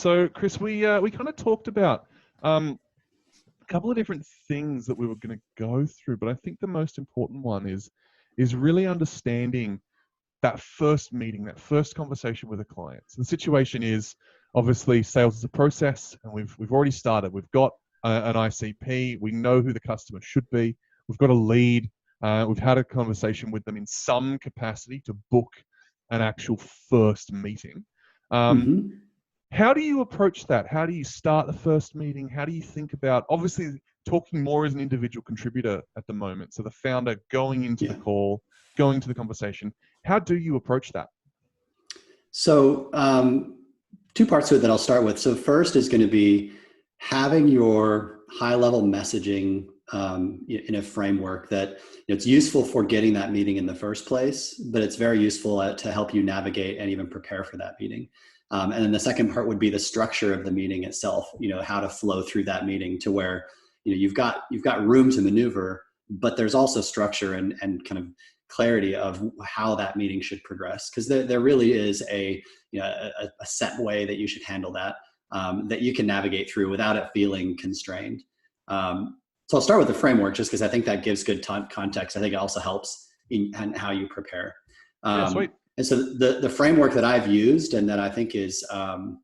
So, Chris, we kind of talked about a couple of different things that we were going to go through, but I think the most important one is really understanding that first meeting, that first conversation with a client. So the situation is obviously sales is a process, and we've already started. We've got an ICP. We know who the customer should be. We've got a lead. We've had a conversation with them in some capacity to book an actual first meeting. How do you approach that? How do you start the first meeting? How do you think about, obviously, talking more as an individual contributor at the moment? So the founder going into the call, going to the conversation. How do you approach that? So two parts to it that I'll start with. So first is going to be having your high-level messaging in a framework that it's useful for getting that meeting in the first place, but it's very useful to help you navigate and even prepare for that meeting. And then the second part would be the structure of the meeting itself, how to flow through that meeting to where, you've got room to maneuver, but there's also structure and kind of clarity of how that meeting should progress. Because there really is a set way that you should handle that, that you can navigate through without it feeling constrained. So I'll start with the framework just because I think that gives good context. I think it also helps in how you prepare. Sweet. And so the framework that I've used and that I think is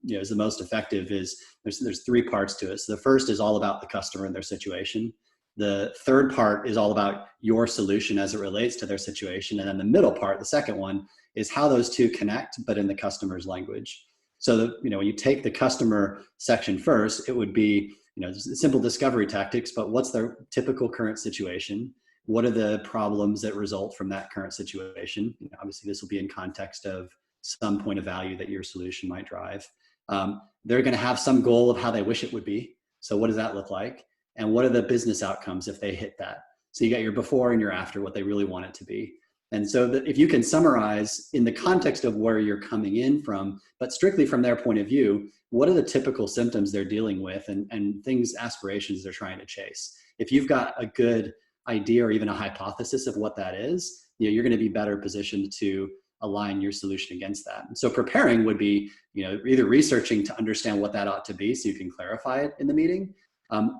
is the most effective is there's three parts to it. So the first is all about the customer and their situation. The third part is all about your solution as it relates to their situation. And then the middle part, the second one, is how those two connect, but in the customer's language. So when you take the customer section first, it would be simple discovery tactics, but what's their typical current situation? What are the problems that result from that current situation? Obviously, this will be in context of some point of value that your solution might drive. They're going to have some goal of how they wish it would be. So what does that look like? And what are the business outcomes if they hit that? So you got your before and your after, what they really want it to be. And so if you can summarize in the context of where you're coming in from, but strictly from their point of view, what are the typical symptoms they're dealing with and things, aspirations they're trying to chase? If you've got a good idea or even a hypothesis of what that is, you're going to be better positioned to align your solution against that. And so preparing would be, either researching to understand what that ought to be so you can clarify it in the meeting,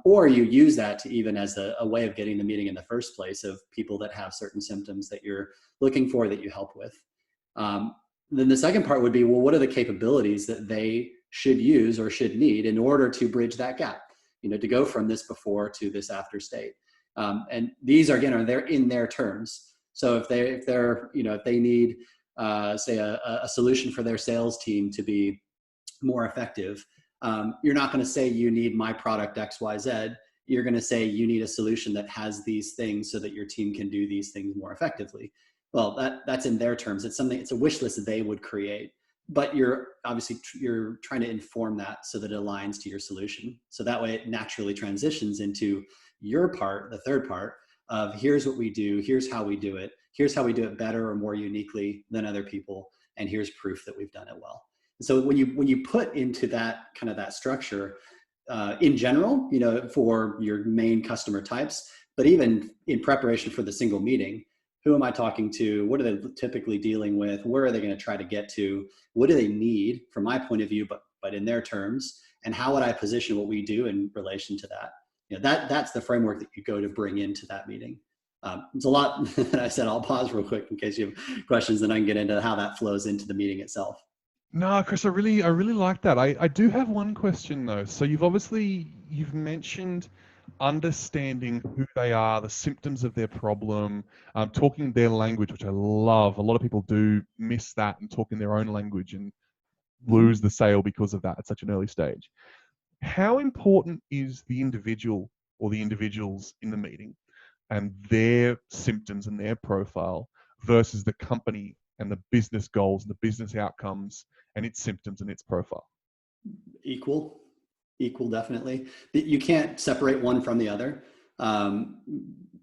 or you use that to even as a way of getting the meeting in the first place of people that have certain symptoms that you're looking for that you help with. Then the second part would be, well, what are the capabilities that they should use or should need in order to bridge that gap, to go from this before to this after state. And these are they're in their terms. So if they need, say a solution for their sales team to be more effective, you're not going to say you need my product XYZ. You're going to say you need a solution that has these things so that your team can do these things more effectively. Well, that's in their terms. It's a wish list that they would create, but you're trying to inform that so that it aligns to your solution. So that way it naturally transitions into your part, the third part of here's what we do, here's how we do it, here's how we do it better or more uniquely than other people, and here's proof that we've done it well. And so when you put into that kind of that structure in general, for your main customer types, but even in preparation for the single meeting, who am I talking to? What are they typically dealing with? Where are they going to try to get to? What do they need from my point of view, but in their terms? And how would I position what we do in relation to that? That's the framework that you go to bring into that meeting. It's a lot that I said. I'll pause real quick in case you have questions, and I can get into how that flows into the meeting itself. No, Chris, I really like that. I do have one question though. So you've mentioned understanding who they are, the symptoms of their problem, talking their language, which I love. A lot of people do miss that and talk in their own language and lose the sale because of that at such an early stage. How important is the individual or the individuals in the meeting and their symptoms and their profile versus the company and the business goals and the business outcomes and its symptoms and its profile? Equal, definitely. You can't separate one from the other.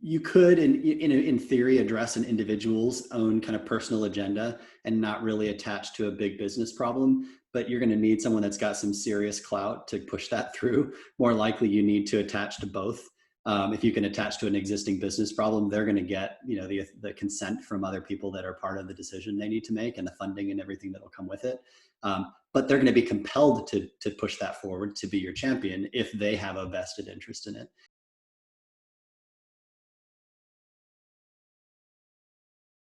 You could, in theory, address an individual's own kind of personal agenda and not really attach to a big business problem, but you're going to need someone that's got some serious clout to push that through. More likely, you need to attach to both. If you can attach to an existing business problem, they're going to get, you know, the consent from other people that are part of the decision they need to make, and the funding and everything that will come with it. But they're going to be compelled to push that forward, to be your champion, if they have a vested interest in it.